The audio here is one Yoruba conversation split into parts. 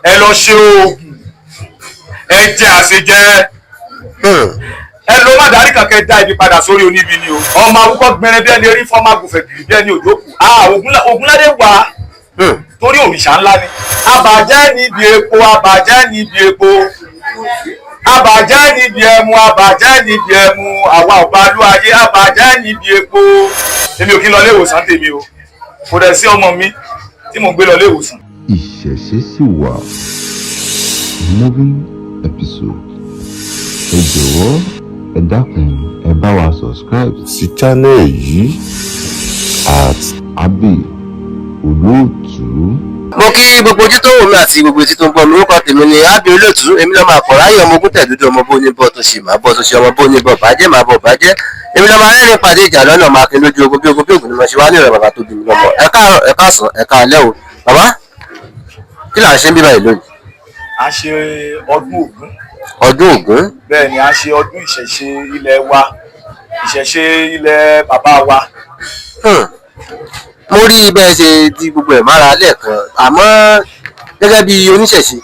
ẹ lọ ṣe oògùn ẹ jẹ àṣejẹ ẹ lọ má darí kankan dá ibi padà sórí oníbi ni o ọmọ awúkọ gbẹrẹ bí ẹni rí fọmọ agùnfẹ kiri bí ẹni òjòkù Ògúnládé wà torí òrìṣà ńlá ni àbàjẹ́ níbi epo àbàjẹ́ níbi epo àbàjẹ́ níbi ẹmu àbàjẹ́ níbi ẹmu àwa ọ̀bálú ayé àbàjẹ́ níbi epo èmi ò kí ń lọ ilé ìwòsàn tèmi o kò dẹ̀ sí ọmọ mi tí mò ń gbé lọ ilé ìwòsàn. Ìṣẹ̀ṣe sì wà moving episode ẹ jọ̀wọ́ ẹ dákun ẹ bá wa subscribe sí channel yìí @AbiOlóòtú. mo kí gbogbo ojú tó wò mí àti gbogbo etí tó ń gbọ́ mi orúkọ tèmi ni Abiolóòtú. èmi lọ́mọ àkọ́ráyè ọmọ ogun tẹ̀dúdú ọmọ bó ní bọ́ tó ṣe máa bọ́ tó ṣe ọmọ bó ní bọ́ bàjẹ́ máa bọ̀ bàjẹ́. èmi lọ́mọ arẹ́rìn pàdé ìjà lọ́nà máa kí lójú ogun bí ogun bí ogun ni mo ṣe wá ní ìrọ̀ bàbá tó bí mi lọ́mọ. ẹ káàárọ̀ ẹ káàsán ẹ káalẹ́ o bàbá kí là ń ṣe ń bí báyìí lónìí. a ṣe ọdún Ògún. ọdún Ògún. bẹ́ẹ̀ ni a ṣe ọdún ìṣẹ̀ṣe ilẹ̀ wa ìṣẹ̀ṣe ilẹ̀ bàbá wa. mo rí bẹ́ẹ̀ ṣe di gbogbo ẹ̀ mára lẹ́ẹ̀kan àmọ́ gẹ́gẹ́ bí oníṣẹ̀ṣe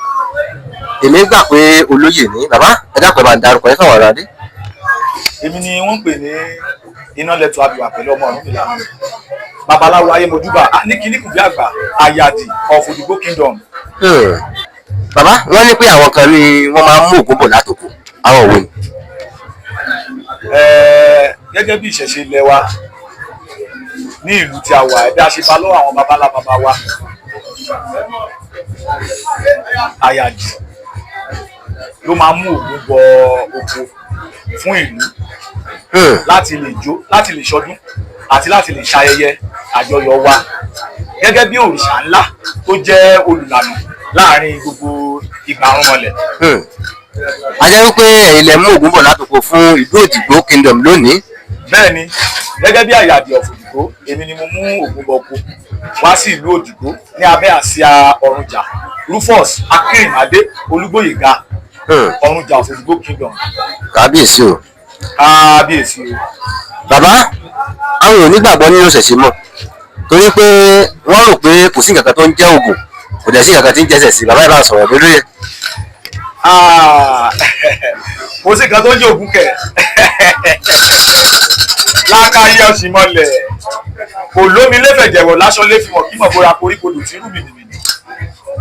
èmi gbà pé olóyè ní bàbá ẹ dákun ẹ bá ń darúkọ ẹ fáwọn ará dé. èmi ni wọ́n ń pè ní iná lẹ́tọ̀ abìwà pẹ̀lú ọmọ ọ̀run ìlànà babaláwo ayémojúbà níkìníkù bí àgbà àyàdì of Òdìgbò kingdom. bàbá wọ́n ní pé àwọn kan ni wọ́n máa ń mú Ògún bọ̀ látòkò àwọn òwe ni. gẹ́gẹ́ bí ìṣẹ̀ṣe ilẹ̀ wa ní ìlú tí a wà ẹ̀dá ṣe bá lọ́wọ́ àwọn babalá baba wa àyàdì ló máa mú Ògún bọ oko fún ìlú láti lè jó láti lè ṣọdún àti láti lè ṣayẹyẹ àjọyọ̀ wa gẹ́gẹ́ bí òrìṣà ńlá tó jẹ́ olùlànà láàrin gbogbo ìgbà arúnmọlẹ̀. a jẹ́ wípé ẹ̀yin lẹ mú Ògún bọ̀ látòkò fún ìlú Òdìgbò kingdom lónìí. bẹ́ẹ̀ ni gẹ́gẹ́ bí àyàdì of Òdìgbò èmi ni mo mú Ògún bọ oko wá sí ìlú Òdìgbò ní abẹ́ àsíá Ọ̀rúnjà Rufus Akínrìnádé Olúgbóyèga Ọ̀rúnjà of Òdìgbò kingdom. kábíyèsí o. kábíyèsí o. bàbá àwọn onígbàgbọ́ nínú ìṣẹ̀ṣe mọ̀ torí pé wọ́n rò pé kò sí nǹkan tó ń jẹ́ Ògún kò dẹ̀ sí nǹkan tí ń jẹ́sẹ̀ sí bàbá ìbá sọ̀rọ̀ lórí ẹ̀. kò sí nǹkan tó ń jẹ́ Ògún kẹ̀ lákàáyé ọ̀sìn mọ́lẹ̀ kò lómi lẹ́fẹ̀jẹ̀wọ̀ láṣọ lẹ́fìmọ̀ kí mọ̀ bóra koríkodò tí rú mìnìmìnì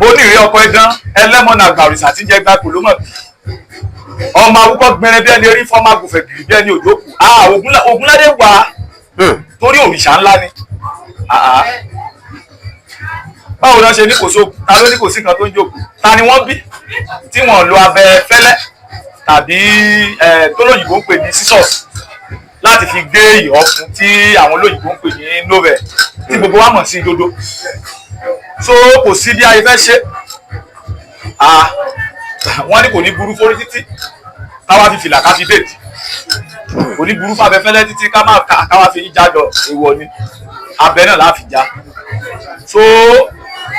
onírè ọkọ ẹdán ẹlẹ́mọ̀nà àgbà òrìṣà tí ń jẹ́ gbáko ló mọ̀ bí ọmọ awúkọ gbẹrẹ bí ẹni rí fọmọ agùnfẹ kiri bí ẹni òjòkù Ògúnládé wà torí òrìṣà ńlá ni. báwo ló ṣe ní kò sóògùn ta ló ní kò sí nǹkan tó ń jòkù ta ni wọ́n bí tí wọ́n lo abẹ fẹ́lẹ́ tàbí tó lóyìnbó ń pè ní scissors láti fi gé ìhọ́ fún tí àwọn olóyìnbó ń pè ní novel tí gbogbo wa mọ̀ sí dodo so kò sí bí ayé fẹ́ ṣe wọ́n ní kò ní burú fórí títí káwá fi fìlà ká fi déètì kò ní burú fábẹ́ fẹ́lẹ́ títí káwá fi yíjà lọ èèwọ̀ ni abẹ náà láfi já so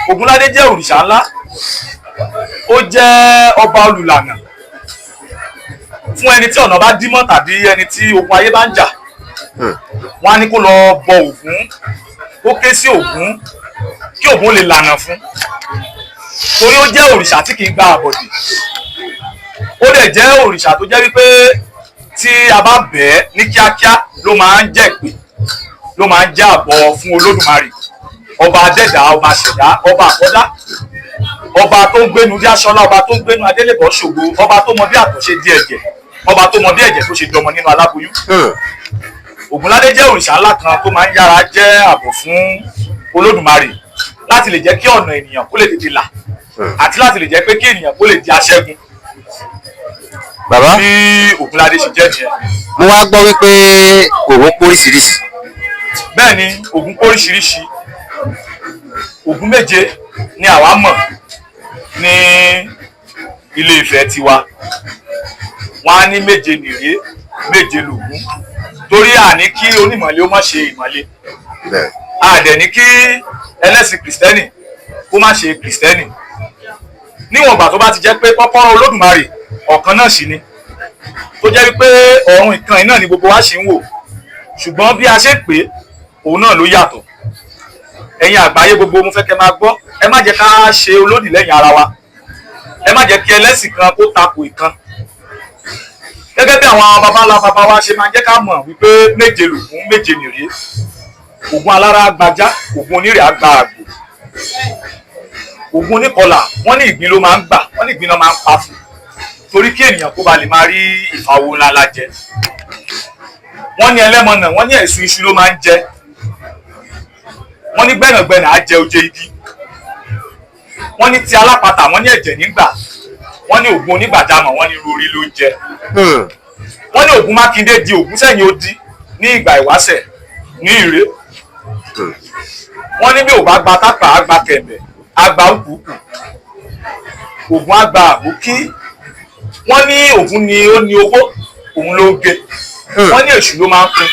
Ògúnládé jẹ́ òrìṣà ńlá ó jẹ́ ọba olùlànà fún ẹni tí ọ̀nà bá dímọ̀ tàbí ẹni tí ogun ayé bá ń jà wọ́n á ní kó lọ bọ Ògún kó ké sí Ògún kí Ògún lè lànà fún torí ó jẹ́ òrìṣà tí kì í gba àbọ̀dè ó dẹ̀ jẹ́ òrìṣà tó jẹ́ wípé tí a bá bẹ̀ ẹ́ ní kíákíá ló máa ń jẹ́ ìpè ló máa ń jẹ́ àbọ̀ fún Olódùmarè ọba adẹ́dà ọba ṣẹ̀dá ọba àkọ́dá ọba tó ń gbénu dí aṣọlá ọba tó ń gbénu adélébọ̀ ṣògo ọba tó mọ bí àtọ̀ ṣe di ẹ̀jẹ̀ ọba tó mọ bí ẹ̀jẹ̀ tó ṣe dọmọ nínú aláboyún. Ògúnládé jẹ́ òrìṣà ńlá kan tó máa ń yára jẹ́ àbọ̀ fún Olódùmarè láti lè jẹ́ kí ọ̀nà ènìyàn kó lè tètè là àti láti lè jẹ́ pé kí ènìyàn kó lè di aṣẹ́gun. bàbá bí Ògúnládé ṣe jẹ́ nìyẹn. mo wá gbọ́ wípé Ògún póríṣiríṣi. bẹ́ẹ̀ ni Ògún póríṣiríṣi Ògún méje ni àwa mọ̀ ní Ilé Ifẹ̀ tiwa wọ́n á ní méje nìré méje lògún torí àní kí onímọ̀lé ó má ṣe ìmọ̀lé àdẹ̀ ní kí ẹlẹ́sìn kìrìsìtẹ́nì ó má ṣe kìrìsìtẹ́nì níwọ̀n ìgbà tó bá ti jẹ́ pé kọ́kọ́rọ́ Olódùmarè ọ̀kan náà sì ni tó jẹ́ wípé ọ̀run ìkan náà ni gbogbo wa ṣì ń wò ṣùgbọ́n bí a ṣe ń pè òun náà ló yàtọ̀ ẹ̀yin àgbáyé gbogbo mo fẹ́ kẹ́ máa gbọ́ ẹ má jẹ́ ká ṣe olódì lẹ́yìn ara wa má jẹ́ kí ẹlẹ́sìn kan kó tako ìkan gẹ́gẹ́ bí àwọn baba ńlá baba wa ṣe máa jẹ́ ká mọ̀ wípé méje lògún méje nìrè ògún alára agbájá ògún onírè àgbà àgbò ògún oníkọlà wọ́n ní ìgbín ló máa ń gbà wọ́n ní ìgbín náà máa ń pa fún torí kí ènìyàn kó ba lè máa rí ìfàwọ́ ńlá la jẹ wọ́n ní ẹlẹ́mọ̀nà wọ́n ní ẹ̀sùn iṣu ló máa ń jẹ wọ́n ní gbẹ̀nàgbẹ̀nà á jẹ oje igi wọ́n ní ti alápatà wọ́n ní ẹ̀jẹ̀ nígbà wọ́n ní ògún onígbàjámọ̀ wọ́n ní rorí ló ń jẹ wọ́n ní ògún mákindé di ògún sẹ́yìn ó di ní ìgbà ìwáṣẹ̀ ní ìré wọ́n ní bí ò bá gba tápà á gba kẹ̀mẹ̀ á gba òkùnkùn ògún á gba àbókí wọ́n ní ògún ni ó ní owó òun ló ń gé wọ́n ní èṣù ló máa ń pín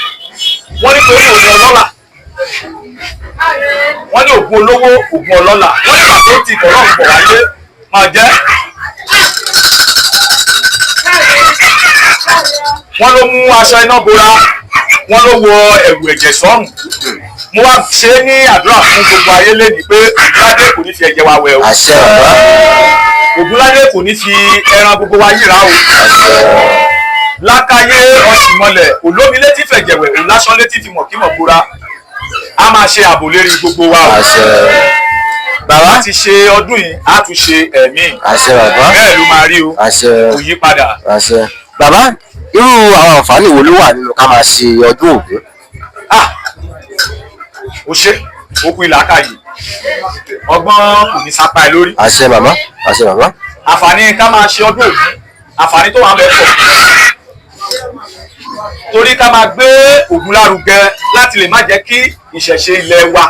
wọ́n ní torí òun ọlọ́lá wọ́n ní ògún olówó ògún ọlọ́lá wọ́n ní pàtó ti kọ̀ọ̀rọ̀ ń bọ̀ wáyé máa jẹ́ wọ́n ló mú aṣọ iná bora wọ́n ló wọ ẹ̀wù ẹ̀jẹ̀ sọ́rùn mo wá ṣe é ní àdúrà fún gbogbo ayé lẹ́ni pé Ògúnládé kò ní fi ẹ̀jẹ̀ wa wẹ̀ o Ògúnládé kò ní fi ẹran gbogbo wa yíra o lákàyé ọ̀sìnmọlẹ̀ olómi létí fẹ̀jẹ̀wẹ̀ òláṣọ létí fi mọ̀kímọ̀ bora a máa ṣe ààbò lérí gbogbo wa o bàbá ti ṣe ọdún yìí a tún ṣe ẹ̀mí bẹ́ẹ̀ ló máa rí o kò yí padà. Bàbá irú àwọn àǹfààní wo ló wà nínú ká máa ṣe ọdún Ògún? ó ṣe ó kú ìlà káyè ọgbọ́n kò ní sápá ẹ lórí. àṣẹ bàbá. àǹfààní ká máa ṣe ọdún Ògún àǹfààní tó wà mẹ́fọ̀ torí ká máa gbé Ògún lárugẹ láti lè má jẹ́ kí ìṣẹ̀ṣe ilẹ̀ wa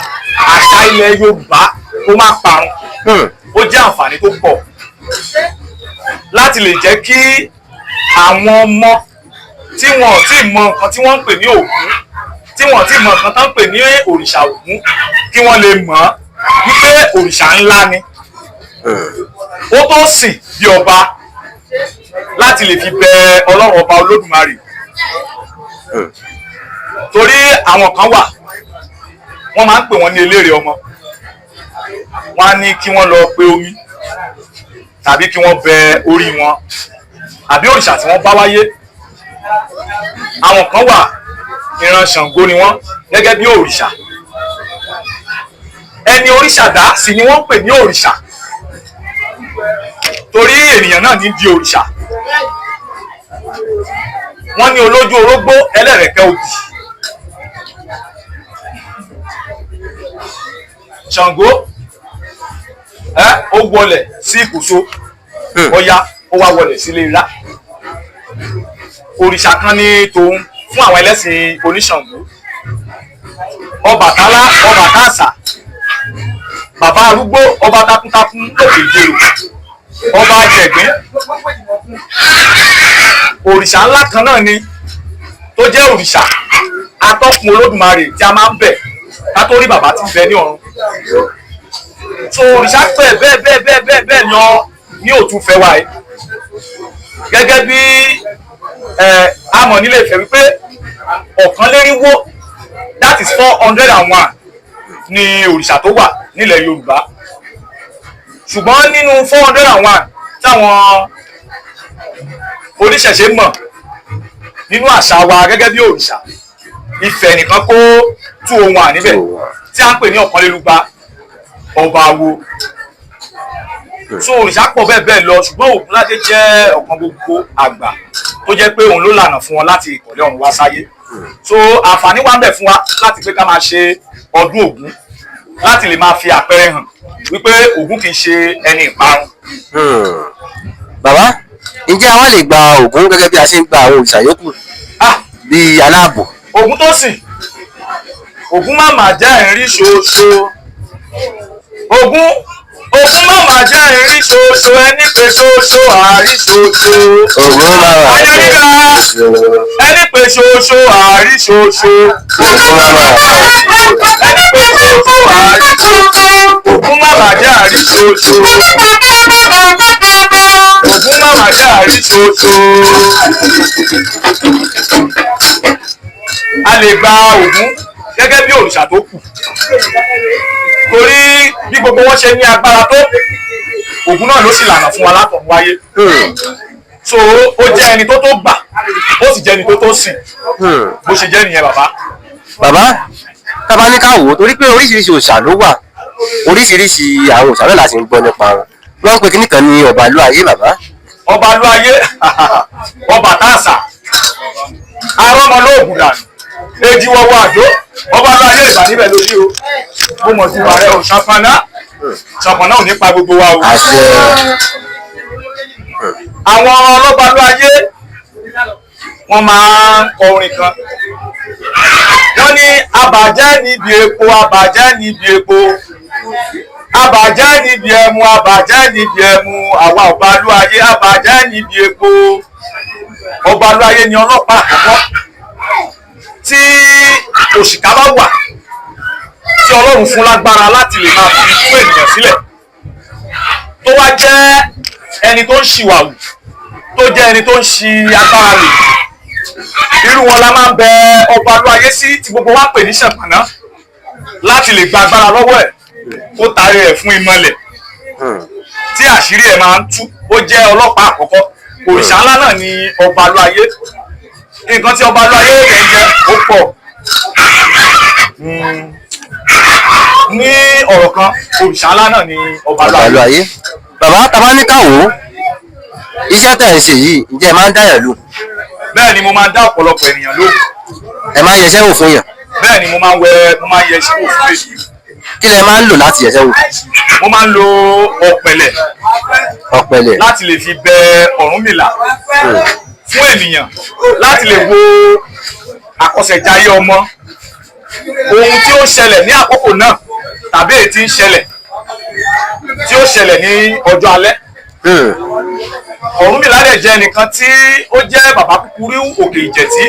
àṣà ilẹ̀ Yorùbá kó má parun ó jẹ́ àǹfààní tó pọ̀ láti lè jẹ́ kí àwọn ọmọ tí wọn ò tí mọ nǹkan tí wọ́n ń pè ní Ògún tí wọn ò tí mọ nǹkan tó ń pè ní òrìṣà Ògún kí wọ́n lè mọ̀ wípé òrìṣà ńlá ni ó tó sìn bí ọba láti lè fi bẹ Ọlọ́run ọba Olódùmarè torí àwọn kan wà wọ́n máa ń pè wọ́n ní eléré ọmọ wọ́n á ní kí wọ́n lọ pe omi tàbí kí wọ́n bẹ orí wọn àbí òrìṣà tí wọ́n bá wáyé àwọn kan wà ìran Ṣàngó ni wọ́n gẹ́gẹ́ bí òrìṣà ẹni òrìṣà dá sì ni wọ́n pè ní òrìṣà torí ènìyàn náà ní di òrìṣà wọ́n ní olójú orógbó ẹlẹ́rẹ̀kẹ́ òdì Ṣàngó ó wọlẹ̀ sí ìkòso Ọya ó wá wọlẹ̀ sílé Ìlá òrìṣà kan ní tòun fún àwọn ẹlẹ́sìn oníṣàngó Ọbàtálá ọba káàsà bàbá arúgbó ọba takuntakun lókè ìjẹrò ọba jẹ̀gbín òrìṣà ńlá kan náà ni tó jẹ́ òrìṣà atọ́kùn Olódùmarè tí a máa ń bẹ̀ ká tó rí bàbá tí ń bẹ ní ọ̀run so òrìṣà pẹ̀ bẹ́ẹ̀ lọ ní òtúnfẹ́ wa yìí gẹ́gẹ́ bí amọ̀ nílé Ifẹ̀ wípé ọ̀kànlénírínwó that is 401 ni òrìṣà tó wà nílẹ̀ Yorùbá ṣùgbọ́n nínú 401 táwọn oníṣẹ̀ṣe mọ̀ nínú àṣà wa gẹ́gẹ́ bí òrìṣà Ifẹ̀ nìkan kó 201 níbẹ̀ tí a ń pè ní ọ̀kànlélúgba ọba awo so òrìṣà pọ̀ bẹ́ẹ̀ lọ ṣùgbọ́n Ògúnládé jẹ́ ọ̀kan gbogbo àgbà tó jẹ́ pé òun ló lànà fún wọn láti ìkọ̀lé ọ̀run wá sáyé so àǹfààní wà ń bẹ fún wa láti pé ká máa ṣe ọdún Ògún láti lè máa fi àpẹẹrẹ hàn wípé Ògún kì í ṣe ẹni ìparun. Bàbá ǹjẹ́ àwa lè gba Ògún gẹ́gẹ́ bí a ṣe ń gba àwọn òrìṣà yòókù bíi aláàbò? Ògún tó sìn Ògún má máa jẹ́ ìrírí ṣoṣo Ògún máma jẹ́ ìrí ṣoṣo ẹni pé ṣoṣo àárí ṣoṣo. Ògún máma ayáríra ẹni pé ṣoṣo àárí ṣoṣo. Ògún máma ẹni pé ṣoṣo àárí ṣoṣo. Ògún máma jẹ́ àárí ṣoṣo. Ògún máma jẹ́ àárí ṣoṣo. A lè gba Ògún gẹ́gẹ́ bí òrìṣà tó kù torí bí gbogbo wọn ṣe ní agbára tó Ògún náà ló sì lànà fún wa látọ̀run wáyé. So ó jẹ́ ẹni tó gbà ó sì jẹ́ ẹni tó sìn bó ṣe jẹ́ nìyẹn bàbá. Bàbá tábà ní ká wò ó torí pé oríṣiríṣi òòṣà ló wà, oríṣiríṣi àwọn òòṣà náà láti ń gbọ́ nípa wọn. Wọ́n ń pe kíní kan ní Ọbalúayé bàbá. Ọbalúayé Ọbàtásà arọ́mọlóògùn dànù èjì wọ́wọ́ àdó Ọbalúayé ìgbà níbẹ̀ lórí o. Mo mọ̀ sí wàrẹ́ o ṣàpọ̀nà ò ní pa gbogbo wa o. Àwọn Ọlọ́balúayé wọ́n máa ń kọ orin kan. Wọ́n ní abàjẹ́ níbi epo abàjẹ́ níbi epo abàjẹ́ níbi ẹmu abàjẹ́ níbi ẹmu àwa Ọbalúayé abàjẹ́ níbi epo. Ọbalúayé ni ọlọ́pàá àkọ́kọ́ tí òṣìkà bá wà tí Ọlọ́run fún lágbára láti lè máa fi tú ènìyàn sílẹ̀ tó wá jẹ́ ẹni tó ń ṣìwàwù tó jẹ́ ẹni tó ń ṣi agbára lò. Irú wọn la máa ń bẹ Ọbalúayé sí tí gbogbo wa pè ní Ṣàpọ̀nná láti lè gba agbára lọ́wọ́ ẹ̀ kó taari ẹ̀ fún ìmọ̀lẹ̀ tí àṣírí ẹ̀ máa ń tú. Ó jẹ́ ọlọ́pàá àkọ́kọ́. Òrìṣà ńlá náà ni Ọbalúayé. Nǹkan tí Ọbalúayé rẹ̀ ń jẹ́ ó pọ̀. Ní ọ̀rọ̀ kan òrìṣà ńlá náà ni Ọbalúayé. Bàbá tábà ní ká wò ó iṣẹ́ tẹ̀ ń ṣe yìí ǹjẹ́ ẹ máa ń dáyàn lò? Bẹ́ẹ̀ ni mo máa ń dá ọ̀pọ̀lọpọ̀ ènìyàn lò. Ẹ máa ń yẹsẹ́ wò fún yàn? Bẹ́ẹ̀ ni mo máa ń yẹ iṣẹ́ wò fún èyí. Kí lẹ máa ń lò láti yẹsẹ́ wò? Mo máa ń lo ọ̀pẹ̀lẹ̀ láti lè fi bẹ Ọ̀rúnmìlà fún ènìyàn láti lè wo àkọsẹ̀jayé ọmọ, ohun tí ó ṣẹlẹ̀ ní àkókò náà tàbí èyí tí ń ṣẹlẹ̀ tí ó ṣẹlẹ̀ ní ọjọ́ alẹ́. Ọ̀rúnmìlà dẹ̀ jẹ́ ẹnìkan tí ó jẹ́ bàbá kúkúrú òkè ìjẹ̀tí,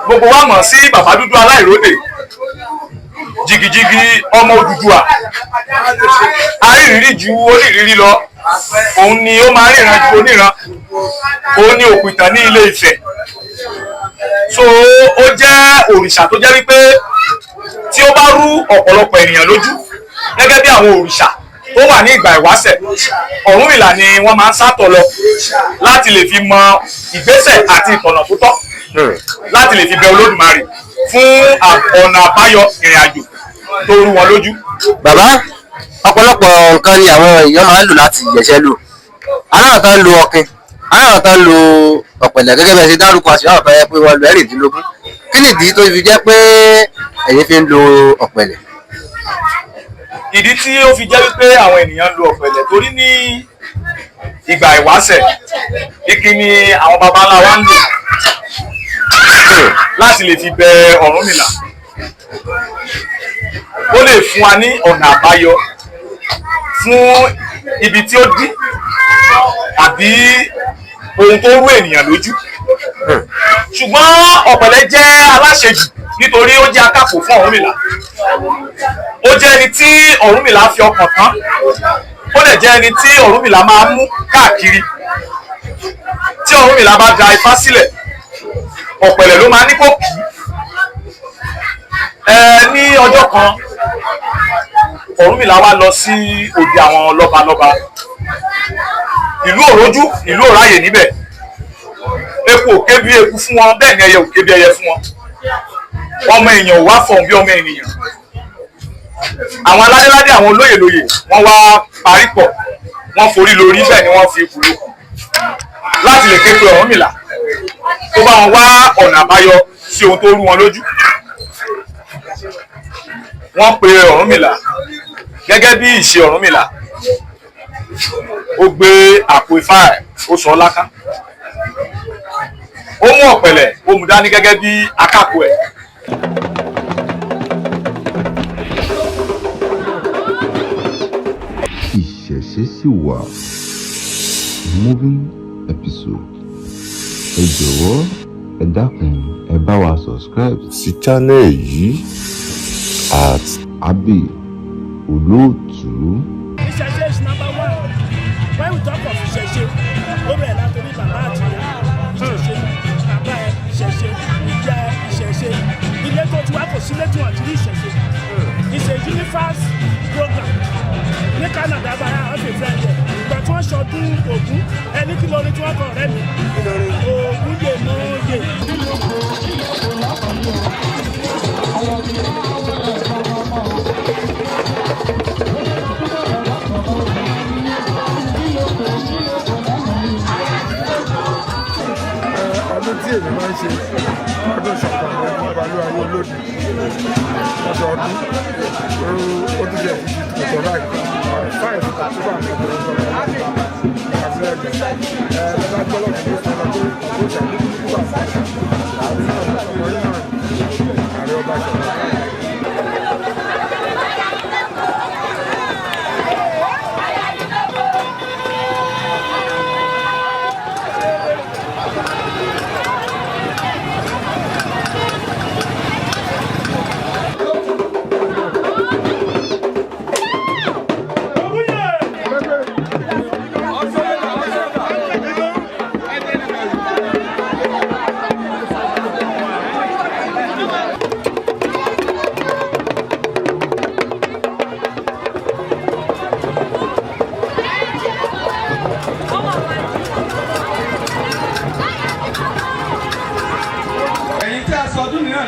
gbogbo wa mọ̀ sí bàbá dúdú aláìródè, jìgìjìgì ọmọ Odùduwà, arírìírí ju onírìírí lọ, òun ni ó máa ríran ju oníran, òun ni òpìtàn ní Ilé Ifẹ̀. So ó jẹ́ òrìṣà tó jẹ́ wípé tí ó bá rú ọ̀pọ̀lọpọ̀ ènìyàn lójú gẹ́gẹ́ bí àwọn òrìṣà tó wà ní ìgbà ìwáṣẹ̀, Ọ̀rúnmìlà ni wọ́n máa ń sátọ̀ lọ láti lè fi mọ ìgbésẹ̀ àti ìtọ̀nà tó tọ́ láti lè fi bẹ Olódùmarè fún ọ̀nà àbáyọ ìrìn àjò tó rú wọn lójú. Bàbá ọ̀pọ̀lọpọ̀ nǹkan ni àwọn èèyàn máa ń lò láti yẹsẹ́ lò. Aláwọ̀ kan lo ọ̀kìn, aláwọ̀ kan lo ọ̀pẹ̀lẹ̀ gẹ́gẹ́ bẹ́ẹ̀ ṣe dárúkọ àti àwọn kan yẹ pé wọ́n lo ẹ̀rìndínlógún. Kí nìdí tó fi jẹ́ pé ẹ̀yin fi ń lo ọ̀pẹ̀lẹ̀? Ìdí tí ó fi jẹ́ wípé àwọn ènìyàn lo ọ̀pẹ̀lẹ̀ torí ní ìgbà ìwáṣẹ̀ ìkíni àwọn baba ńlá wa ń lò láti lè fi bẹ Ọ̀rúnmìlà. Ó lè fún wa ní ọ̀nà àbáyọ fún ibi tí ó dí àbí ohun tó rú ènìyàn lójú. Ṣùgbọ́n ọ̀pẹ̀lẹ̀ jẹ́ aláṣejù nítorí ó jẹ́ akápò fún Ọ̀rúnmìlà. Ó jẹ́ ẹni tí Ọ̀rúnmìlà fi ọkàn tán. Ó dẹ̀ jẹ́ ẹni tí Ọ̀rúnmìlà máa ń mú káàkiri. Tí Ọ̀rúnmìlà bá da ifá sílẹ̀, ọ̀pẹ̀lẹ̀ ló máa ní kó kì í. Ní ọjọ́ kan Ọ̀rúnmìlà wá lọ sí òde àwọn lọ́balọ́ba. Ìlú òrojú, ìlú òráyè níbẹ̀. Eku ò ké bí eku fún wọn, bẹ́ẹ̀ ni ẹyẹ ò ké bí ẹyẹ fún wọn. Ọmọ èèyàn ò wá fọ̀hún bí ọmọ ènìyàn. Àwọn aládéládé, àwọn olóyèlóyè wọ́n wá parí pọ̀, wọ́n forí lórí, bẹ́ẹ̀ ni wọ́n fi ikú lókun láti lè ké pe Ọ̀rúnmìlà tó bá wọn wá ọ̀nà àbáyọ sí ohun tó rú wọn lójú. Wọ́n pe Ọ̀rúnmìlà gẹ́gẹ́ bí ìṣe Ọ̀rúnmìlà. Ó gbé àpò ifá ẹ̀, ó sọ láká. Ó mú ọ̀pẹ̀lẹ̀, ó mú dání gẹ́gẹ́ bí akápò ẹ̀. Ìṣẹ̀ṣe sì wà. Moving episode. Ẹ jọ̀wọ́ ẹ dákun ẹ bá wa subscribe sí channel yìí at Abbey Olóòtú. Ìṣẹ̀ṣe is number one. When we talk of ìṣẹ̀ṣe, ó bẹ̀rẹ̀ látòrí bàbá àti ìyá. Ìṣẹ̀ṣe, bàbá ẹ̀, ìṣẹ̀ṣe, ìyá ẹ̀, ìṣẹ̀ṣe. Ilé tó ti wá kò sílé tí wọ́n ti rí ìṣẹ̀ṣe. It's a universe program. Ní Canada, báyà wọ́n fi fẹ́ ẹ̀. ọdún Ògún ẹni kí lórí tí wọ́n kọ̀ rẹ́ mi Ògún yè mọ́ yè. Ọdún tí èmi máa ń ṣe ọdún ṣọ̀kan ọdún balú ayé olóde ọdọọdún ó ti jẹ́ ìtòtò láì fáìlì tó bá ń bọ̀ àti ẹgbẹ́ lọ́dá gbọ́lọ́ fún ìfọ̀nà tó ṣàkóso nígbà àti ààrẹ ọba ṣọ̀kan.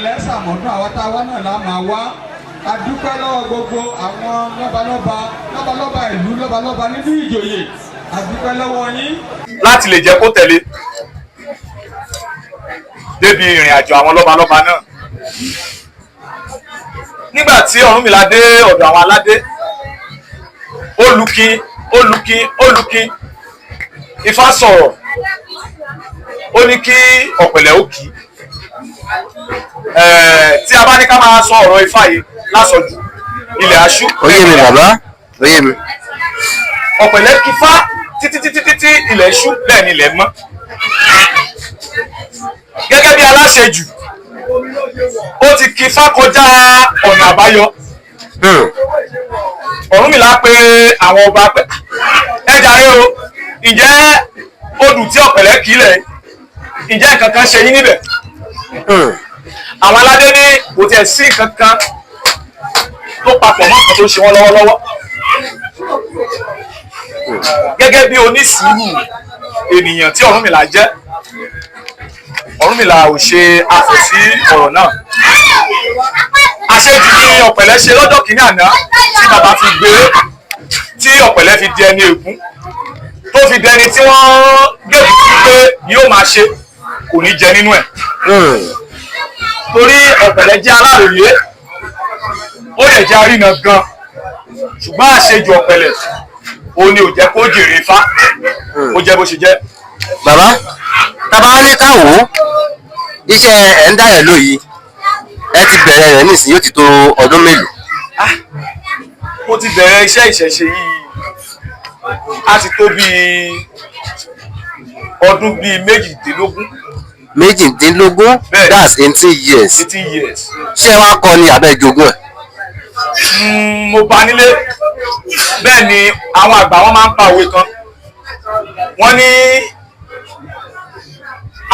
lẹ́sàmọ́dún àwọn táwa náà la máa wá a dúpẹ́ lọ́wọ́ gbogbo àwọn lọ́balọ́ba ìlú lọ́balọ́ba nínú ìjòyè a dúpẹ́ lọ́wọ́ yín. láti lè jẹ́ kó tẹ̀lé débi ìrìn àjò àwọn lọ́balọ́ba náà nígbà tí Ọ̀rúnmìlà dé ọ̀dọ̀ àwọn aládé olùkín Ifá sọ̀rọ̀ ó ní kí ọ̀pẹ̀lẹ̀ ó kì tí a bá ní ká máa sọ ọ̀rọ̀ Ifá yìí lásọjù ilẹ̀ aṣú. Oyè mi bàbá oyè mi. ọ̀pẹ̀lẹ̀ kí Ifá títí ilẹ̀ ṣú bẹ́ẹ̀ ni ilẹ̀ mọ́ gẹ́gẹ́ bí aláṣejù ó ti kí Ifá kọjá ọ̀nà àbáyọ. Ọ̀rúnmìlà pé àwọn ọba pé ẹ jàre o ǹjẹ́ odù tí ọ̀pẹ̀lẹ̀ kì í lẹ̀ ǹjẹ́ nǹkan kan ṣe yín níbẹ̀. Àwọn aládé ní kò tiẹ̀ sí nǹkan kan tó papọ̀ mọ́ nǹkan tó ṣe wọ́n lọ́wọ́lọ́wọ́ gẹ́gẹ́ bí onísùúrù ènìyàn tí Ọ̀rúnmìlà jẹ́. Ọ̀rúnmìlà ò ṣe àfẹ̀sí ọ̀rọ̀ náà. Àṣejù ni ọ̀pẹ̀lẹ̀ ṣe lọ́jọ́ kìíní àná tí bàbá fi gbé tí ọ̀pẹ̀lẹ̀ fi di ẹni ègún tó fi di ẹni tí wọ́n gbèbí pé yóò máa ṣe kò ní jẹ nínú ẹ̀. Torí ọ̀pẹ̀lẹ̀ jẹ́ aláròyé ó lè jẹ́ arínà gan ṣùgbọ́n àṣejù ọ̀pẹ̀lẹ̀ òun ni ò jẹ́ kó jèrè Ifá ó jẹ́ bó ṣe jẹ́. Bàbá tábà ní ká wò ó iṣẹ́ ẹ̀ ń dá ẹ̀ lóyìí ẹ ti bẹ̀rẹ̀ rẹ̀ nísìnyí yóò ti tó ọdún mélòó. Mo ti bẹ̀rẹ̀ iṣẹ́ ìṣẹ̀ṣe yìí á ti tó bíi ọdún bíi méjìdínlógún. Méjìdínlógún that's 18 years. 18 years. Ṣé wàá kọ́ ni àbẹ́ ìjogún ẹ̀? Mo bá nílé bẹ́ẹ̀ ni àwọn àgbà wọn máa ń pa òwe kan wọ́n ní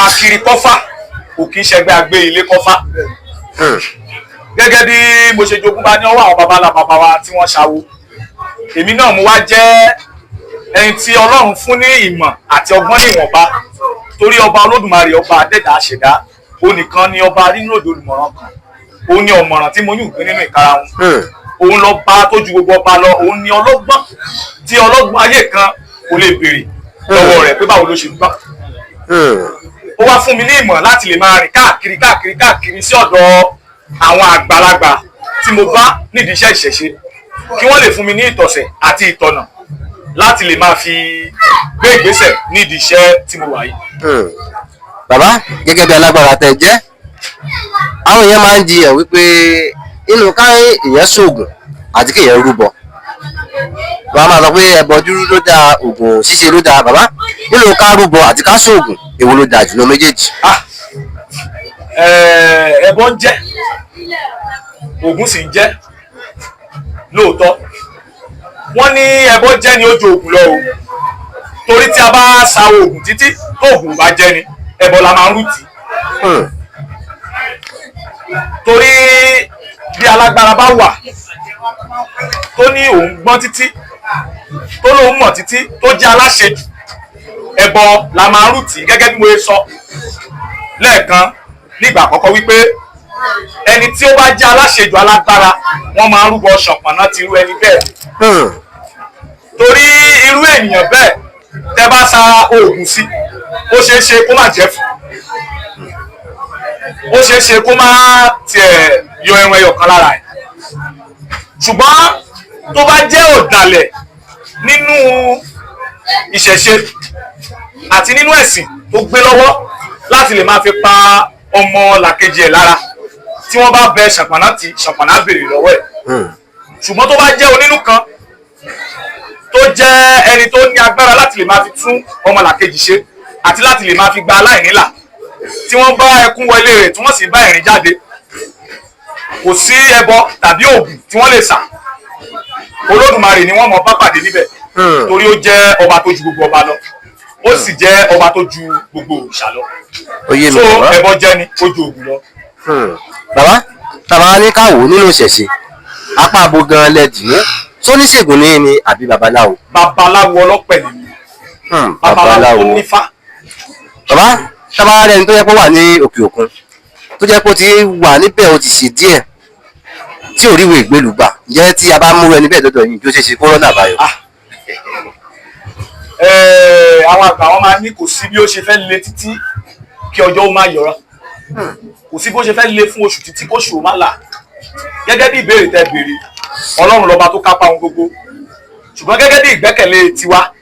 àkìrì kọ́fà kò kì í ṣẹgbẹ́ àgbé ilé kọ́fà. Gẹ́gẹ́ bí mo ṣe jogún bá ní ọwọ́ àwọn bàbá wa tí wọ́n ṣàwo èmi náà mo wá jẹ́ ẹni tí Ọlọ́run fún ní ìmọ̀ àti ọgbọ́n ní ìwọ̀nba torí ọba Olódùmarè ọba adẹ́dàá ṣẹ̀dá òun nìkan ni ọba nínú òde olùmọ̀ràn kan òun ni ọ̀mọ̀ràn tí mo yùn gbé nínú ìkarahun òun lọ bá tó ju gbogbo ọba lọ òun ni ọlọ́gbọ́n tí ọlọ́gbọ́n ayé kan kò lè béèrè lọ́wọ́ rẹ̀ pé báwo ló ṣe gbọ́n. Ó wá fún mi ní ìmọ̀ láti lè máa rìn káàkiri sí ọ̀dọ̀ àwọn àgbàlagbà tí mo bá nídìí iṣẹ́ ìṣẹ̀ṣe kí wọ́n lè fún mi ní ìtọ̀sẹ̀ àti ìtọ̀nà láti lè máa fi gbé ìgbésẹ̀ nídìí iṣẹ́ tí mo wà yìí. Bàbá gẹ́gẹ́ bí alágbára tẹ́ jẹ́ àwọn èèyàn máa ń jiyàn wípé inú ká èèyàn ṣoògùn àti kéèyàn rúbọ wọ́n á máa sọ pé ẹbọ dúró ló dáa oògùn ṣíṣe ló dáa. Bàbá nínú ká rúbọ àti ká ṣoògùn èwo ló dáa jùlọ méjèèjì? Ẹbọ ń jẹ́ oògùn sì ń jẹ́ lóòótọ́ wọ́n ní ẹbọ jẹ́ ni ó ju oògùn lọ o torí tí a bá sa oògùn títí tó oògùn bá jẹ́ ni ẹbọ la máa ń rútì. Torí bí alágbára bá wà tó ní òun gbọ́n títí tó lóun mọ̀ títí tó jẹ́ aláṣejù ẹbọ la máa rú tì gẹ́gẹ́ bí mo ṣe sọ lẹ́ẹ̀kan nígbà àkọ́kọ́ wípé ẹni tí ó bá jẹ́ aláṣejù alágbára wọ́n máa rúbọ ṣọ̀pọ̀nná ti irú ẹni bẹ́ẹ̀ torí irú ènìyàn bẹ́ẹ̀ tẹ́ bá sa oògùn sí ó ṣeé ṣe kó má jẹ́ fún ó ṣeé ṣe kó má tiẹ̀ yọ ẹran ẹyọ kan lára ẹ̀ ṣùgbọ́n tó bá jẹ́ ọ̀dàlẹ̀ nínú ìṣẹ̀ṣe àti nínú ẹ̀sìn tó gbé lọ́wọ́ láti lè máa fi pa ọmọ làkejì ẹ̀ lára tí wọ́n bá bẹ ṣàpàná tí ṣàpàná béèrè lọ́wọ́ ẹ̀ ṣùgbọ́n tó bá jẹ́ onínú kan tó jẹ́ ẹni tó ní agbára láti lè máa fi tún ọmọ làkejì ṣe àti láti lè máa fi gba aláìnílà tí wọ́n bá ẹkún wọlé rẹ̀ tí wọ́n sì bá ẹ̀rín jáde kò sí ẹbọ tàbí òògùn tí wọ́n lè sà Olódùmarè ni wọ́n mọ̀ bá pàdé níbẹ̀ torí ó jẹ́ ọba tó ju gbogbo ọba lọ ó sì jẹ́ ọba tó ju gbogbo òrìṣà lọ so ẹbọ jẹ́ ni ó ju òògùn lọ. bàbá tàbá ní káwò nínú ìṣẹ̀ṣe apá abo gan lẹ́dì ní sóníṣègùn ní ni àbí babaláwo. babaláwo ọlọ́pẹ̀ ni babaláwo onífá. bàbá tàbá rẹni tó yẹ kó wà ní òkè òkun tó jẹ́ kó ti wà níbẹ̀ ó ti ṣe díẹ̀ tí ò ríwèé ìgbélùgbà jẹ́ tí a bá mú ẹni bẹ́ẹ̀ dọ́dọ̀ yìí bí ó ṣe ṣe kọ́rọ́nà àbáyọ. àwọn àgbà wọn máa ní kò sí bí ó ṣe fẹ́ le títí kí ọjọ́ ó má yọra kò sí bí ó ṣe fẹ́ le fún oṣù títí kóṣù ó má là gẹ́gẹ́ bí ìbéèrè tẹ́ béèrè Ọlọ́run lọ́ba tó kápá ohun gbogbo ṣùgbọ́n gẹ́gẹ́ bí ìgbẹ́kẹ̀lé tiwa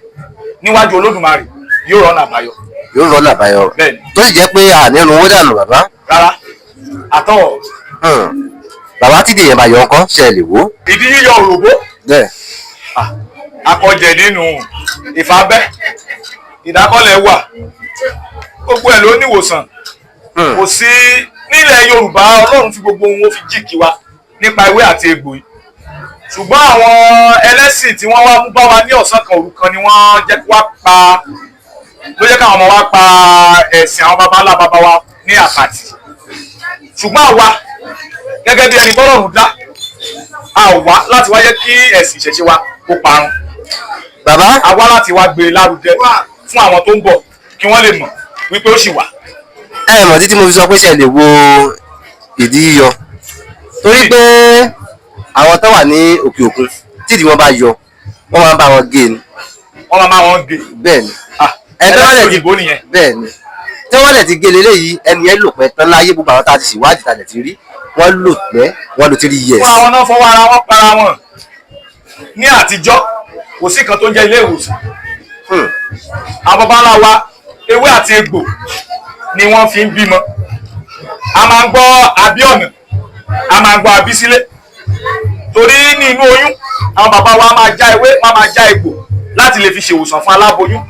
níwájú Olódùmarè yóò rọ́nà àbáyọ. yóò rọ́nà àbáyọ tó sì jẹ́ pé ànírun owó dànù bàbá. rárá àtọ̀. bàbá tí dèyàn bá yọ ọkọ ṣe lè wò. ìdí yíyọ òròbó. akọjẹ nínú ìfàbẹ́ ìdákọ́lẹ̀ wà gbogbo ẹ̀ ló níwòsàn kò sí nílẹ̀ Yorùbá Ọlọ́run fi gbogbo ohun ó fi jìkì wa nípa ewé àti egbò yìí ṣùgbọ́n àwọn ẹlẹ́sìn tí wọ́n wá mú bá wa ní ọ̀sán kan òru kan ni wọ́n jẹ́ kí wá pa ló jẹ́ káwọn ọmọ wa pa ẹ̀sìn àwọn baba ńlá baba wa ní àpàtì ṣùgbọ́n àwa gẹ́gẹ́ bí ẹni tọ́lọ́run dá àwa láti wá jẹ́ kí ẹ̀sìn ìṣẹ̀ṣe wa kó parun bàbá àwa láti wá gbé lárugẹ fún àwọn tó ń bọ̀ kí wọ́n lè mọ̀ wípé ó ṣì wà. ẹ mọ̀ títí mo fi sọ pé ṣe lè wo ìdí yíyọ torí pé àwọn tó wà ní òkè òkun tíìdí wọn bá yọ wọn máa ń bá wọn gé ni. wọ́n máa bá wọn gé. bẹ́ẹ̀ ni ẹlẹ́sìn òyìnbó nìyẹn. bẹ́ẹ̀ ni tí wọ́n lè ti gé leléyìí ẹni yẹn lò pẹ́ tán láyé gbogbo àwọn tá a ti ṣèwádìí tá a lè ti rí wọ́n lò pẹ́ wọ́n lò 3 years. fún àwọn náà fọwọ́ ara wọn para wọn ní àtijọ́ kò sí kan tó ń jẹ́ ilé ìwòsàn àwọn baba ńlá wa ewé àti egbò ni wọ́n fi ń bímọ a máa ń gbọ́ abíọ̀nà a máa ń gbọ́ abísílẹ̀ torí ní inú oyún àwọn baba wa máa já ewé wọ́n máa já egbò láti lè fi ṣèwòsàn fún aláboyún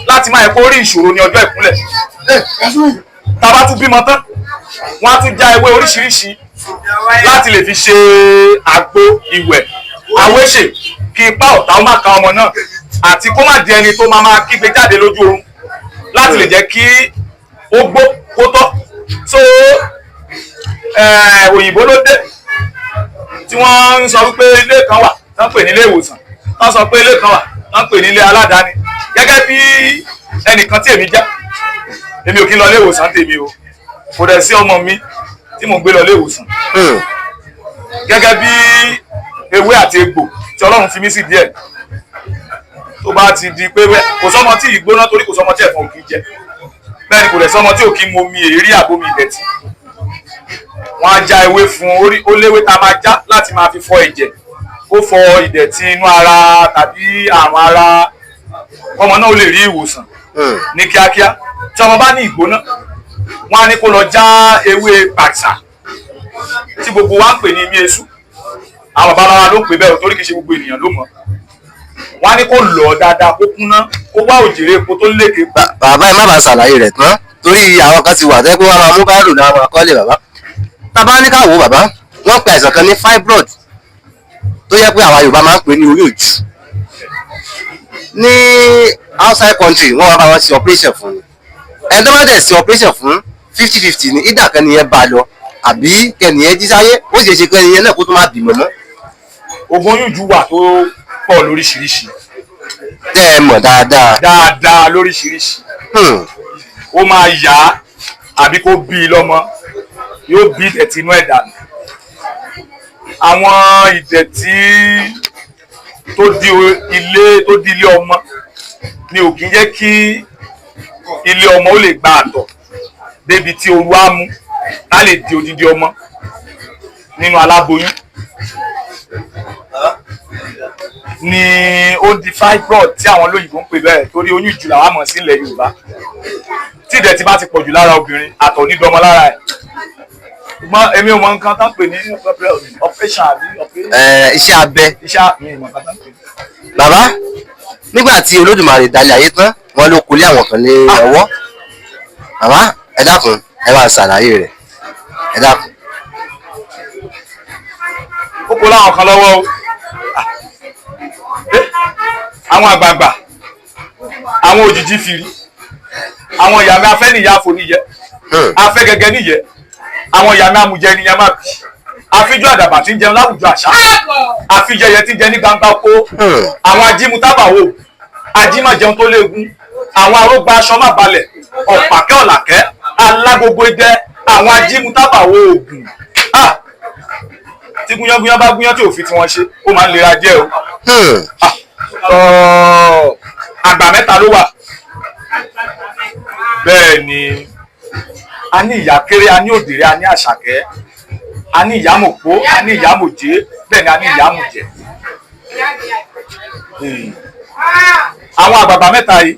láti máa kó rí ìṣòro ní ọjọ́ ìkúnlẹ̀ tá a bá tún bímọ tán wọ́n á tún já ewé oríṣiríṣi láti lè fi ṣe àgbo ìwẹ̀ àwéṣe kí ipá ọ̀tá ó má ka ọmọ náà àti kó má di ẹni tó máa kígbe jáde lójú oorun láti lè jẹ́ kí ó gbó kó tọ́ so òyìnbó ló dé tí wọ́n ń sọ wípé ilé kan wà tán pè ní ilé ìwòsàn tán sọ pé ilé kan wà tán pè ní ilé aládàáni gẹ́gẹ́ bí ẹnìkan tí èmi jẹ́ èmi ò kí ń lọ ilé ìwòsàn tèmi o kò dẹ̀ sí ọmọ mi tí mò ń gbé lọ ilé ìwòsàn gẹ́gẹ́ bí ewé àti egbò tí Ọlọ́run fi mí sí díẹ̀ tó bá ti di pé kò sọ́mọ tí ìgbóná torí kò sọ́mọ tí ẹ̀fọn ò kí jẹ bẹ́ẹ̀ ni kò dẹ̀ sọ́mọ tí ò kí momi èrí àbomi ìdẹ̀tì wọ́n á já ewé fún ó léwé tá a máa já láti máa fi fọ ẹ̀jẹ̀ kó fọ ìdẹ̀tì inú ara tàbí àrùn ara ọmọ náà ó lè rí ìwòsàn ní kíákíá tí ọmọ bá ní ìgbóná wọ́n á ní kó lọ já ewé pàṣà tí gbogbo wa ń pè ní imí esú àwọn bàbá wa ló ń pè bẹ́ẹ̀ torí kìí ṣe gbogbo ènìyàn ló mọ̀ wọ́n á ní kó lọ dáadáa kó kúnná kó wá òjèrè epo tó léke. bàbá ẹ má bàa ṣàlàyé rẹ̀ tán torí àwọn kan ti wà tẹ́ pé wọ́n máa mú báàlù náà máa kọ́lé bàbá tábà ní ká wò bàbá wọ́n pe àìsàn kan ní fibroid tó yẹ pé àwa Yorùbá máa ń pè ní orí òjù ní outside country wọ́n wá bá wọn ṣe operation fún ni ẹni tó bá dẹ̀ ṣe operation fún 50-50 ní ìdá kẹ́niyẹn bá lọ àbí kẹ́niyẹn jí sáyé ó sì ṣe kẹ́niyẹn náà kó tó má bímọ mọ́. oògùn oyún jù wà tó pọ̀ lóríṣiríṣi tẹ́ ẹ mọ̀ dáadáa. dáadáa lóríṣiríṣi ó máa yá àbí kó bí i lọ́mọ yóò bí ìdẹ̀tí inú ẹ̀ dànù àwọn ìdẹ̀tí tó di ilé ọmọ ni ò kí ń jẹ́ kí ilé ọmọ ó lè gba àtọ̀ débi tí ooru á mú á lè di odidi ọmọ nínú aláboyún ni ó di fibroid tí àwọn olóyìnbó ń pè bẹ́ẹ̀ torí oyún ìjù làwọn mọ̀ sí ilẹ̀ Yorùbá tí ìdẹ̀tí bá ti pọ̀ jù lára obìnrin àtọ̀ ní dọmọ lára ẹ̀ ṣùgbọ́n èmi ò mọ nǹkan tán pè ní operation àbí iṣẹ́ abẹ. iṣẹ́ mi ìmọ̀ nǹkan tán pè ní. bàbá nígbà tí Olódùmarè dalẹ̀ ayé tán wọ́n ló kulé àwọn kan ní ọwọ́ bàbá ẹ dákun ẹ bá ń ṣàlàyé rẹ̀ ẹ dákun. ó kó láwọn kan lọ́wọ́ o àwọn àgbààgbà àwọn òjijì fìrí àwọn ìyàmí afẹ́ nìyà àfoníyẹ afẹ́ gẹ́gẹ́ níyẹ àwọn ìyàmí amújẹ níyà má bì àfijọ́ àdàbà tí ń jẹun láwùjọ àṣà àfijẹyẹ tí ń jẹ ní gbangba kó àwọn ajímútábàwò ajímọ̀jẹun tó léegun àwọn arógbá aṣọ má balẹ̀ ọ̀pàkẹ́ ọ̀làkẹ́ alágogo idẹ àwọn ajímútábàwò ògùn tí gúnyángúnyán bá gúnyán tí òfin tí wọ́n ṣe ó máa ń lera díẹ̀ o àgbà mẹ́ta ló wà bẹ́ẹ̀ ni a ní ìyá kéré a ní òdèrè a ní àṣàkẹ́ a ní ìyámòpó a ní ìyámòjé bẹ́ẹ̀ ni a ní ìyámòjẹ àwọn àgbààgbà mẹ́ta yìí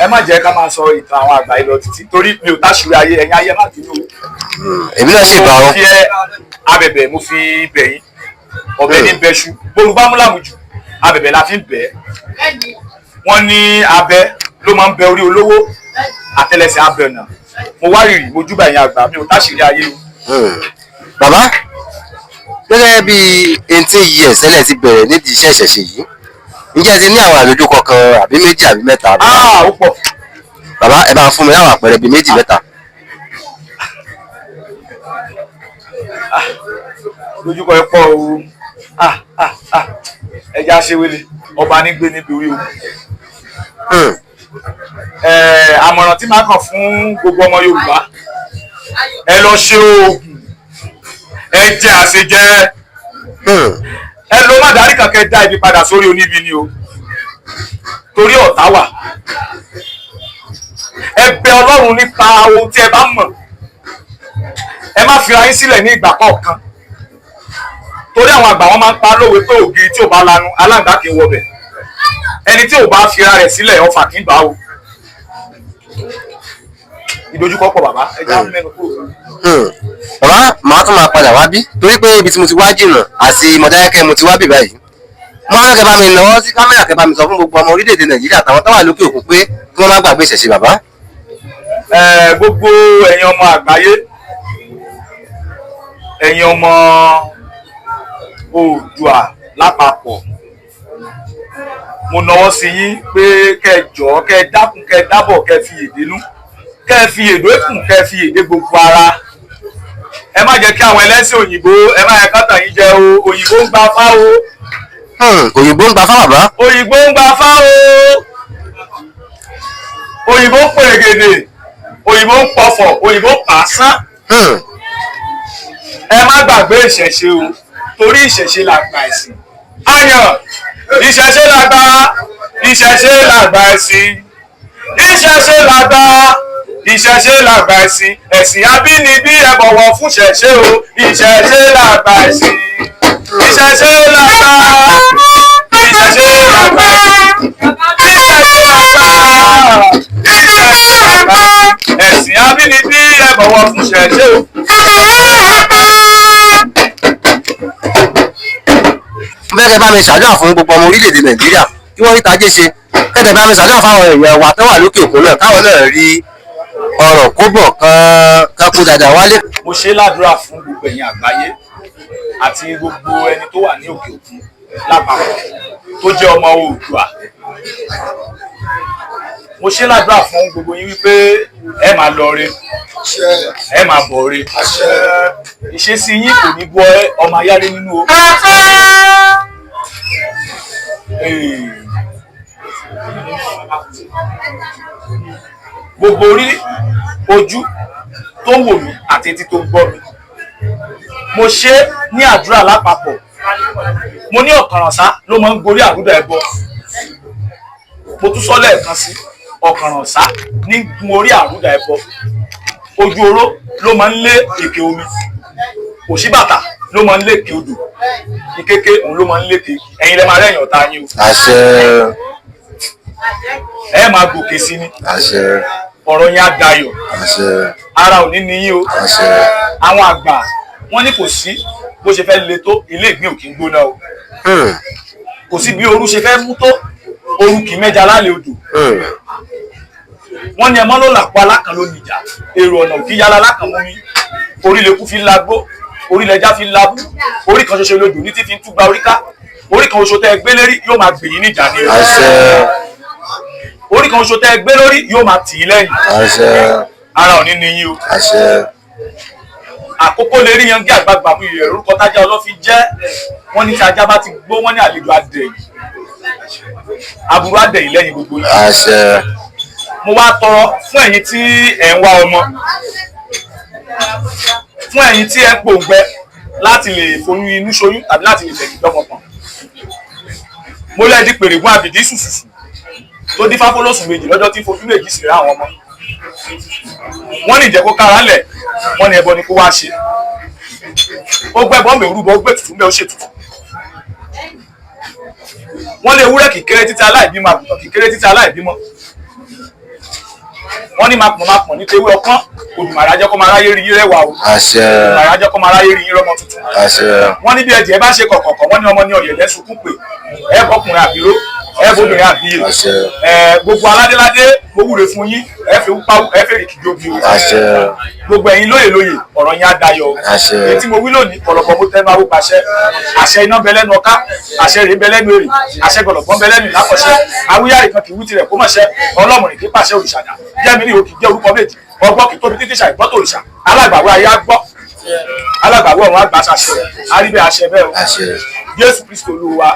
ẹ má jẹ́ ká máa sọ ìtàn àwọn àgbà yìí lọ títí torí mi ò táṣìírí ayé ẹ̀yin ayé má bínú èmi náà sì bá wọn. mo fi abẹ̀bẹ̀ mo fi bẹ̀yìn ọ̀bẹ ní bẹ́ṣu borúbá múlàmùjù abẹ̀bẹ̀ la fi ń bẹ̀ wọ́n ní abẹ ló máa ń bẹ orí olówó àtẹ́lẹsẹ̀ abẹ̀nà mo wá rìrì mo júbà ẹ̀yin àgbà mi ò táṣìírí ayé o. bàbá gẹ́gẹ́ bí 18 years ẹlẹ́ ti bẹ̀rẹ̀ nídìí iṣẹ́ ìṣẹ̀ṣe yìí ǹjẹ́ ti ní àwọn àdójúkọ kan àbí méjì àbí mẹ́ta. ó pọ̀. bàbá ẹ bá fún mi láwọn àpẹẹrẹ bíi méjì mẹ́ta. lójúkọ ẹ pọ̀ o ẹja ṣewele ọba ní gbé níbi orí o. àmọ̀ràn tí màá kàn fún gbogbo ọmọ Yorùbá ẹ lọ ṣe oògùn ẹ jẹ àṣejẹ ẹ lọ má darí kankan dá ibi padà sórí oníbi ni o torí ọ̀tá wà ẹ bẹ Ọlọ́run nípa ohun tí ẹ bá mọ̀ ẹ má fira yín sílẹ̀ ní ìgbà kọ̀ọ̀kan torí àwọn àgbà wọn máa ń pa lówe pé ògiri tí ò bá lanu aláǹgbá kì í wọbẹ̀ ẹni tí ò bá fira rẹ̀ sílẹ̀ ọfà kì í bá o ìdojúkọ pọ̀ bàbá ẹ já mẹ́nu kúrò. bàbá màá tún máa padà wá bí torí pé ibi tí mo ti wá jìnnà àti Mọdákẹ́kẹ́ mo ti wá bì báyìí mo máa ń kẹ́ bá mi náwó sí kámẹ́rà kẹ́ bá mi sọ fún gbogbo ọmọ orílẹ̀-èdè Nàìjíríà àtàwọn tó wà lókè òkun pé kí wọ́n má gbàgbé ìṣẹ̀ṣe bàbá. gbogbo ẹ̀yin ọmọ àgbáyé ẹ̀yin ọmọ Oòduà lápapọ̀ mo nawọ́ sí yín pé kẹ́ jọ̀ọ́ kẹ́ dákun kẹ́ dábọ̀ kẹ́ fi èdè nú kẹ́ fi èdè èkùn kẹ́ fi èdè gbogbo ara ẹ má jẹ́ kí àwọn ẹlẹ́sìn òyìnbó ẹ má yẹ kátà yín jẹ o òyìnbó ń gba fá o. òyìnbó ń gba fá bàbá. òyìnbó ń gba fá o òyìnbó ń pèrègèdè òyìnbó ń pọ̀fọ̀ òyìnbó ń pàṣán ẹ má gbàgbé ìṣẹ̀ṣe o torí ìṣẹ̀ṣe làgbà ẹ̀sìn àyàn ìṣẹ̀ṣe làgbà ìṣẹ̀ṣe làgbà ẹ̀sìn ìṣẹ̀ṣe làgbà ìṣẹ̀ṣe làgbà ẹ̀sìn ẹ̀sìn abínibí ẹ bọ̀wọ̀ fún ìṣẹ̀ṣe o ìṣẹ̀ṣe làgbà ẹ̀sìn ìṣẹ̀ṣe làgbà ìṣẹ̀ṣe làgbà ìṣẹ̀ṣe làgbà ìṣẹ̀ṣe làgbà ẹ̀sìn abínibí ẹ bọ̀wọ̀ fún ìṣẹ̀ṣe o. bẹ́ẹ̀ bá mi ṣàdúrà fún gbogbo ọmọ orílẹ̀-èdè Nàìjíríà kí wọ́n rí tajé ṣe kẹ́tẹ̀ bá mi ṣàdúrà fáwọn èèyàn wa tó wà lókè òkun náà káwọn náà rí ọ̀rọ̀ kó bọ̀ kan kú dáadáa wálé. mo ṣe ládùúrà fún gbogbo ẹ̀yin àgbáyé àti gbogbo ẹni tó wà ní òkè òkun lápapọ̀ tó jẹ́ ọmọ Oòduà mo ṣe ládùúrà fún gbogbo yín wípé ẹ máa lọ re ẹ máa bọ̀ re ìṣesí yín kò ní gbọ́ ọmọ ayáre nínú o gbogbo orí ojú tó wò mí àti etí tó gbọ́ mi mo ṣe ní àdúrà lápapọ̀ mo ní ọ̀kànrànsá ló máa ń gorí àrúdà ẹbọ mo tún sọ lẹ́ẹ̀kan sí ọ̀kànrànsá ní gun orí àrúdà ẹbọ ojú oró ló máa ń lé èké omi òṣìbàtà ló máa ń lékè odò ìkéké òun ló máa ń lékè ẹ̀yin lẹ máa rẹ̀yìn ọ̀tá yín o. àṣẹ. ẹ máa gòkè sí ni. àṣẹ. ọ̀rọ̀ yẹn á dayọ̀. àṣẹ. ara ò ní níyìn o. àṣẹ. àwọn àgbà wọ́n ní kò sí bó ṣe fẹ́ le tó ilé ìgbín ò kí ń gbóná o. kò sí bí ooru ṣe fẹ́ mú tó ooru kì í mẹ́ja lálẹ́ odò. wọ́n ní ẹmọ́ ló làpọ̀ alákan ló nìjà èrò ọ̀nà òkè yálà alákan mú mi orí lè kú fi lágbó orí lẹja fi labú orí kan ṣoṣo lójú ní tí fi ń túgba orí ká orí kan ṣoṣo tẹ́ ẹ gbé lérí yóò máa gbèyìn níjà ní rẹ̀. orí kan ṣoṣo tẹ́ ẹ gbé lórí yóò máa tì í lẹ́yìn. ara ò ní níyìn o. àkókò lè rí yan gé àgbààgbà fún ìrẹ̀ orúkọ tájá ọlọ́fin jẹ́ wọ́n ní tí ajá bá ti gbó wọ́n ní àlejò adẹ̀yìn aburú adẹ̀yìn lẹ́yìn gbogbo yìí. mo wá tọrọ fún ẹ̀yin tí ẹ̀ ń wá ọmọ fún ẹ̀yin tí ẹ pòǹgbẹ láti lè foyún inú ṣoyún tàbí láti lè tẹ̀lé lọ́mọkàn mo lẹ́ẹ̀dí pèrègùn àbìdí sùsùsù tó dífá fọlọ́sùn méjì lọ́jọ́ tí fojú méjì sì rá àwọn ọmọ wọ́n ní ìjẹ́ kó kára ńlẹ̀ wọ́n ní ẹbọ ni kó wá ṣe ó gbẹ́bọ́ mẹ́rúbọ ó gbé tutù mẹ́ ó ṣe tutù wọ́n lé ewúrẹ́ kìkéré títí aláìbímọ àgùntàn kìkéré títí aláìbímọ wọ́n ní máa pọ̀n ní tewé ọkàn Olùmarè á jẹ́ kó máa ráyé rí yín rẹwà o. Olùmarè á jẹ́ kó máa ráyé rí yín rọmọ tuntun. wọ́n ní bí ẹ̀jẹ̀ bá ṣe kọ̀kọ̀kọ̀ wọ́n ní ọmọ ní ọ̀yẹ̀lẹ̀ sunkún pé ẹ bọ́kùnrin àbíró ẹ bóbìnrin àbíyè gbogbo aládéládé mo wúre fún yín ẹ fi wúpá ẹ fèrè kìjọ bí o. gbogbo ẹ̀yin lóye lóye ọ̀rọ̀ yín á dayọ̀. èyí tí mo wí lónìí pọ̀lọpọ̀ mo tẹnu àwọn pàṣẹ àṣẹ iná bẹ lẹ́nu ọká àṣẹ rèé bẹ lẹ́nu èrè àṣẹ gbọ̀lọ̀gbọ́n bẹ lẹ́nu ìlákọ̀ṣẹ́ awúyáre kan kì í wú tirẹ̀ kó mọ̀ṣẹ́ ọlọ́mọ̀rìn kì í pàṣẹ òrìṣàdá jẹ́mi ní òkè jẹ́ orúkọ méjì ọgbọ́n kì í tóbi títí ṣàìgbọ́tò òrìṣà alágbàwọ̀ ayé á gbọ́ alágbàwọ̀ ọ̀run àgbà ṣàṣẹ àríbẹ̀ àṣẹ bẹ́ẹ̀ o Jésù Kristi Olúwa.